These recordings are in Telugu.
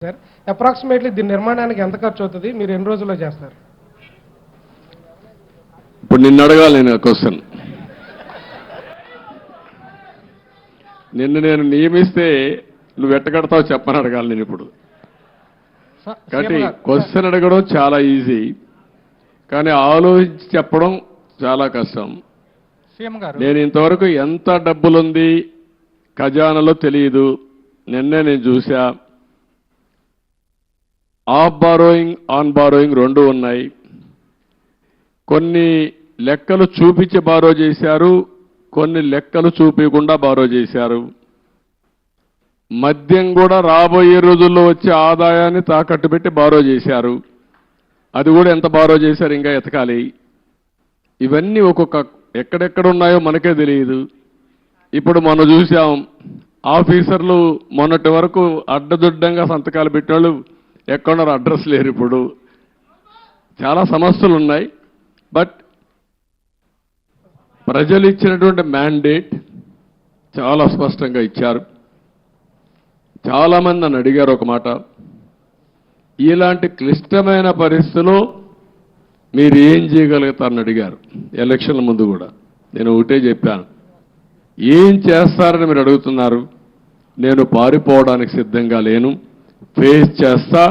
సార్ అప్రాక్సిమేట్లీ దీని నిర్మాణానికి ఎంత ఖర్చు అవుతుంది, మీరు ఎన్ని రోజుల్లో చేస్తారు? ఇప్పుడు నిన్ను అడగాలి నేను క్వశ్చన్. నిన్ను నేను నియమిస్తే నువ్వు ఎట్టగడతావు చెప్పని అడగాలి నేను ఇప్పుడు. కాబట్టి క్వశ్చన్ అడగడం చాలా ఈజీ, కానీ ఆలోచించి చెప్పడం చాలా కష్టం. నేను ఇంతవరకు ఎంత డబ్బులుంది ఖజానాలో తెలియదు. నిన్నే నేను చూసా, ఆఫ్ బారోయింగ్ ఆన్ బారోయింగ్ రెండు ఉన్నాయి. కొన్ని లెక్కలు చూపించి బారో చేశారు, కొన్ని లెక్కలు చూపించకుండా బారో చేశారు. మద్యం కూడా రాబోయే రోజుల్లో వచ్చే ఆదాయాన్ని తాకట్టు పెట్టి బారో చేశారు. అది కూడా ఎంత బారో చేశారు ఇంకా ఎతకాలి. ఇవన్నీ ఒక్కొక్క ఎక్కడెక్కడ ఉన్నాయో మనకే తెలియదు. ఇప్పుడు మనం చూసాం, ఆఫీసర్లు మొన్నటి వరకు అడ్డదుడ్డంగా సంతకాలు పెట్టేవాళ్ళు ఎక్కడున్నారు, అడ్రస్ లేరు. ఇప్పుడు చాలా సమస్యలు ఉన్నాయి. బట్ ప్రజలు ఇచ్చినటువంటి మ్యాండేట్ చాలా స్పష్టంగా ఇచ్చారు. చాలామంది నన్ను అడిగారు ఒక మాట, ఇలాంటి క్లిష్టమైన పరిస్థితుల్లో మీరు ఏం చేయగలుగుతారని అడిగారు. ఎలక్షన్ల ముందు కూడా నేను ఒకటే చెప్పాను, ఏం చేస్తారని మీరు అడుగుతున్నారు. నేను పారిపోవడానికి సిద్ధంగా లేను, ఫేస్ చేస్తా.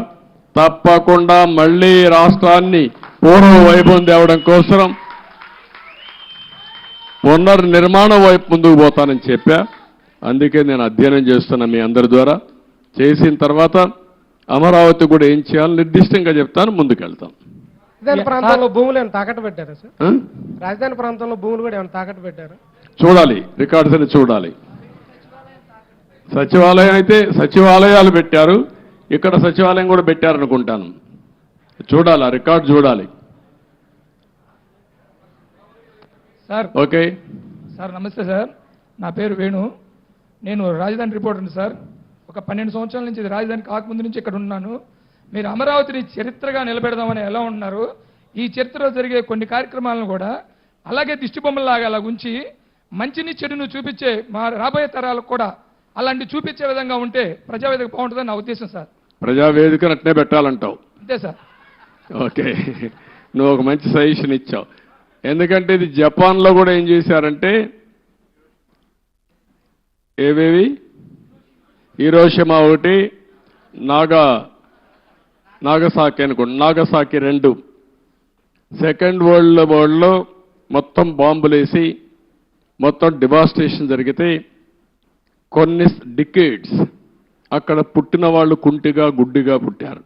తప్పకుండా మళ్ళీ రాష్ట్రాన్ని పూర్వ వైభవం తేవడం కోసం పునర్నిర్మాణం వైపు ముందుకు పోతానని చెప్పా. అందుకే నేను అధ్యయనం చేస్తున్నా మీ అందరి ద్వారా. చేసిన తర్వాత అమరావతి కూడా ఏం చేయాలో నిర్దిష్టంగా చెప్తాను, ముందుకెళ్తాం. రాజధాని ప్రాంతంలో భూములు ఏమైనా తాకట్టు పెట్టారా సార్? రాజధాని ప్రాంతంలో భూములు కూడా ఏమైనా తాకట్టు పెట్టారా? చూడాలి, రికార్డ్స్ అని చూడాలి. సచివాలయం అయితే సచివాలయాలు పెట్టారు, ఇక్కడ సచివాలయం కూడా పెట్టారనుకుంటాను. చూడాలి, ఆ రికార్డు చూడాలి. సార్ ఓకే సార్, నమస్తే సార్. నా పేరు వేణు, నేను రాజధాని రిపోర్టర్ని సార్. ఒక 12 సంవత్సరాల నుంచి ఇది రాజధాని కాకముందు నుంచి ఇక్కడ ఉన్నాను. మీరు అమరావతిని చరిత్రగా నిలబెడదామని ఎలా ఉన్నారు, ఈ చరిత్రలో జరిగే కొన్ని కార్యక్రమాలను కూడా అలాగే దిష్టిబొమ్మలాగా అలా ఉంచి మంచిని చెడును చూపించే మా రాబోయే తరాలకు కూడా అలాంటి చూపించే విధంగా ఉంటే ప్రజావేదిక బాగుంటుందని నా ఉద్దేశం సార్. ప్రజావేదిక అట్నే పెట్టాలంటావు? అంతే సార్. ఓకే, నువ్వు ఒక మంచి సజెషన్ ఇచ్చావు. ఎందుకంటే ఇది జపాన్లో కూడా ఏం చేశారంటే, ఏవేవి హీరోషిమా ఒకటి, నాగసాకి అనుకోండి, నాగసాకి 2 సెకండ్ వరల్డ్ వార్లో మొత్తం బాంబులేసి మొత్తం డివాస్టేషన్ జరిగితే కొన్ని డికేడ్స్ అక్కడ పుట్టిన వాళ్ళు కుంటిగా గుడ్డిగా పుట్టారు.